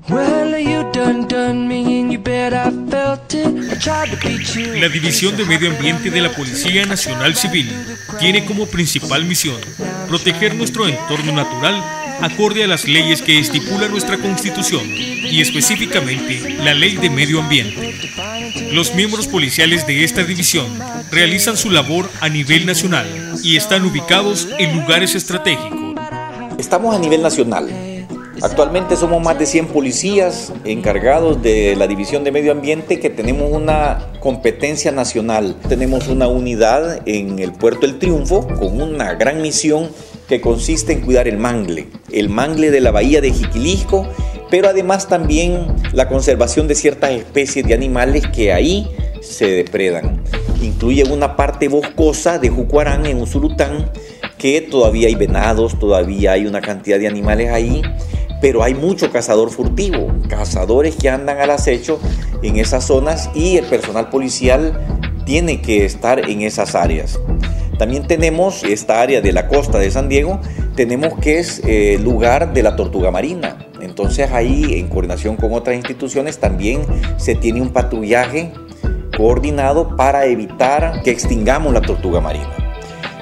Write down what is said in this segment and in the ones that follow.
La División de Medio Ambiente de la Policía Nacional Civil tiene como principal misión proteger nuestro entorno natural acorde a las leyes que estipula nuestra Constitución y específicamente la Ley de Medio Ambiente. Los miembros policiales de esta división realizan su labor a nivel nacional y están ubicados en lugares estratégicos. Estamos a nivel nacional. Actualmente somos más de 100 policías encargados de la División de Medio Ambiente que tenemos una competencia nacional. Tenemos una unidad en el Puerto El Triunfo con una gran misión que consiste en cuidar el mangle de la bahía de Jiquilisco, pero además también la conservación de ciertas especies de animales que ahí se depredan. Incluye una parte boscosa de Jucuarán en Usulután, que todavía hay venados, todavía hay una cantidad de animales ahí, pero hay mucho cazador furtivo, cazadores que andan al acecho en esas zonas y el personal policial tiene que estar en esas áreas. También tenemos esta área de la costa de San Diego, tenemos que es lugar de la tortuga marina. Entonces ahí, en coordinación con otras instituciones, también se tiene un patrullaje coordinado para evitar que extingamos la tortuga marina.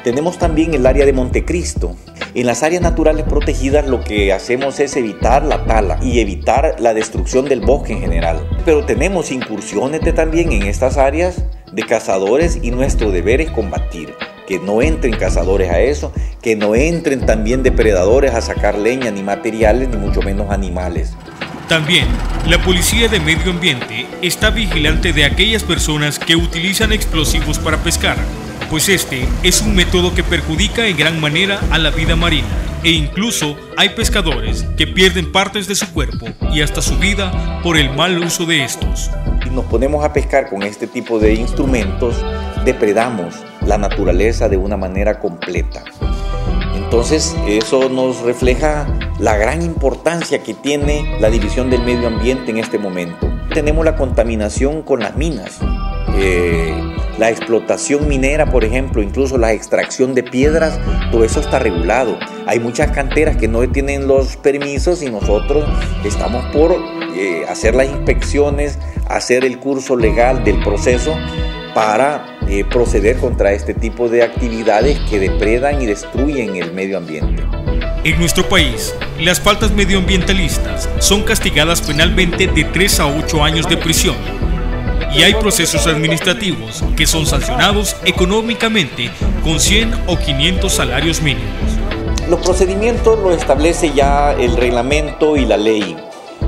Tenemos también el área de Montecristo. En las áreas naturales protegidas lo que hacemos es evitar la tala y evitar la destrucción del bosque en general. Pero tenemos incursiones también en estas áreas de cazadores y nuestro deber es combatir. Que no entren cazadores a eso, que no entren también depredadores a sacar leña, ni materiales, ni mucho menos animales. También, la Policía de Medio Ambiente está vigilante de aquellas personas que utilizan explosivos para pescar, pues este es un método que perjudica en gran manera a la vida marina e incluso hay pescadores que pierden partes de su cuerpo y hasta su vida por el mal uso de estos. Si nos ponemos a pescar con este tipo de instrumentos, depredamos la naturaleza de una manera completa. Entonces eso nos refleja la gran importancia que tiene la División del Medio Ambiente en este momento. Tenemos la contaminación con las minas, la explotación minera, por ejemplo, incluso la extracción de piedras, todo eso está regulado. Hay muchas canteras que no tienen los permisos y nosotros estamos por hacer las inspecciones, hacer el curso legal del proceso para proceder contra este tipo de actividades que depredan y destruyen el medio ambiente. En nuestro país, las faltas medioambientalistas son castigadas penalmente de 3 a 8 años de prisión y hay procesos administrativos que son sancionados económicamente con 100 o 500 salarios mínimos. Los procedimientos los establece ya el reglamento y la ley.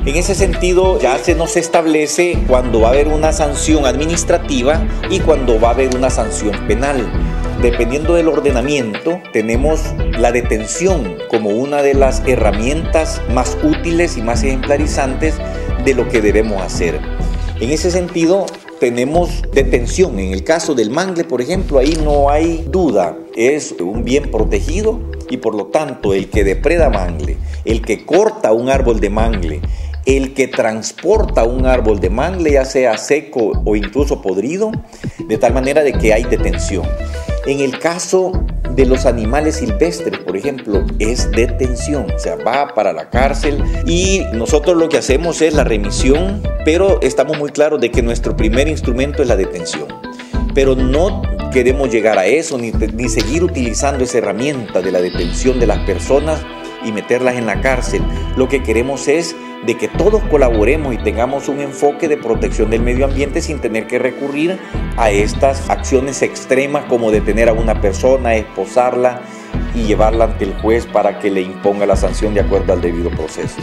En ese sentido, ya se nos establece cuando va a haber una sanción administrativa y cuando va a haber una sanción penal. Dependiendo del ordenamiento, tenemos la detención como una de las herramientas más útiles y más ejemplarizantes de lo que debemos hacer. En ese sentido, tenemos detención. En el caso del mangle, por ejemplo, ahí no hay duda. Es un bien protegido y por lo tanto el que depreda mangle, el que corta un árbol de mangle, el que transporta un árbol de mangle, ya sea seco o incluso podrido, de tal manera de que hay detención. En el caso de los animales silvestres, por ejemplo, es detención, o sea, va para la cárcel y nosotros lo que hacemos es la remisión, pero estamos muy claros de que nuestro primer instrumento es la detención. Pero no queremos llegar a eso, ni seguir utilizando esa herramienta de la detención de las personas y meterlas en la cárcel. Lo que queremos es de que todos colaboremos y tengamos un enfoque de protección del medio ambiente sin tener que recurrir a estas acciones extremas como detener a una persona, esposarla y llevarla ante el juez para que le imponga la sanción de acuerdo al debido proceso.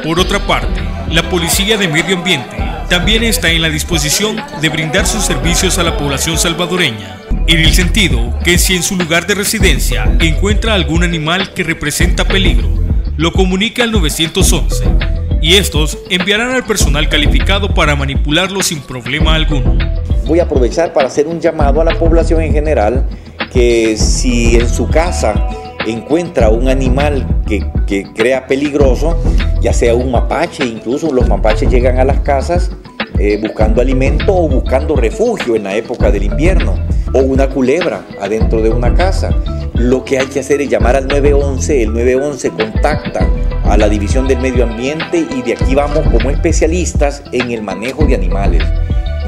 Por otra parte, la Policía de Medio Ambiente también está en la disposición de brindar sus servicios a la población salvadoreña, en el sentido que si en su lugar de residencia encuentra algún animal que representa peligro, lo comunica al 911 y estos enviarán al personal calificado para manipularlo sin problema alguno. Voy a aprovechar para hacer un llamado a la población en general que si en su casa encuentra un animal que crea peligroso, ya sea un mapache, incluso los mapaches llegan a las casas buscando alimento o buscando refugio en la época del invierno, o una culebra adentro de una casa. Lo que hay que hacer es llamar al 911, el 911 contacta a la División del Medio Ambiente y de aquí vamos como especialistas en el manejo de animales.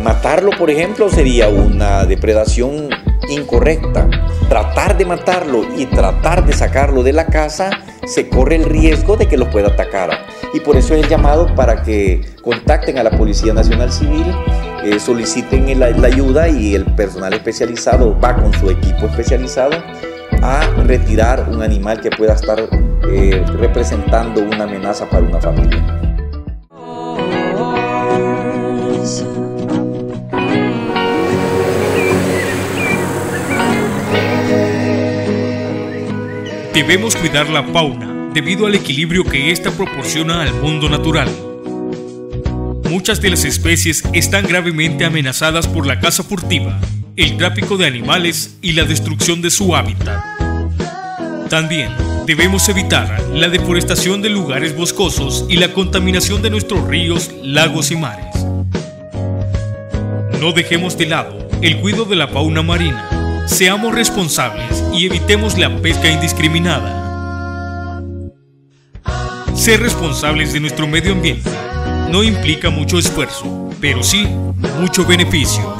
Matarlo, por ejemplo, sería una depredación incorrecta. Tratar de matarlo y tratar de sacarlo de la casa, se corre el riesgo de que los pueda atacar. Y por eso es el llamado para que contacten a la Policía Nacional Civil, soliciten la ayuda y el personal especializado va con su equipo especializado a retirar un animal que pueda estar representando una amenaza para una familia. Debemos cuidar la fauna debido al equilibrio que ésta proporciona al mundo natural. Muchas de las especies están gravemente amenazadas por la caza furtiva, el tráfico de animales y la destrucción de su hábitat. También debemos evitar la deforestación de lugares boscosos y la contaminación de nuestros ríos, lagos y mares. No dejemos de lado el cuidado de la fauna marina. Seamos responsables y evitemos la pesca indiscriminada. Ser responsables de nuestro medio ambiente no implica mucho esfuerzo, pero sí mucho beneficio.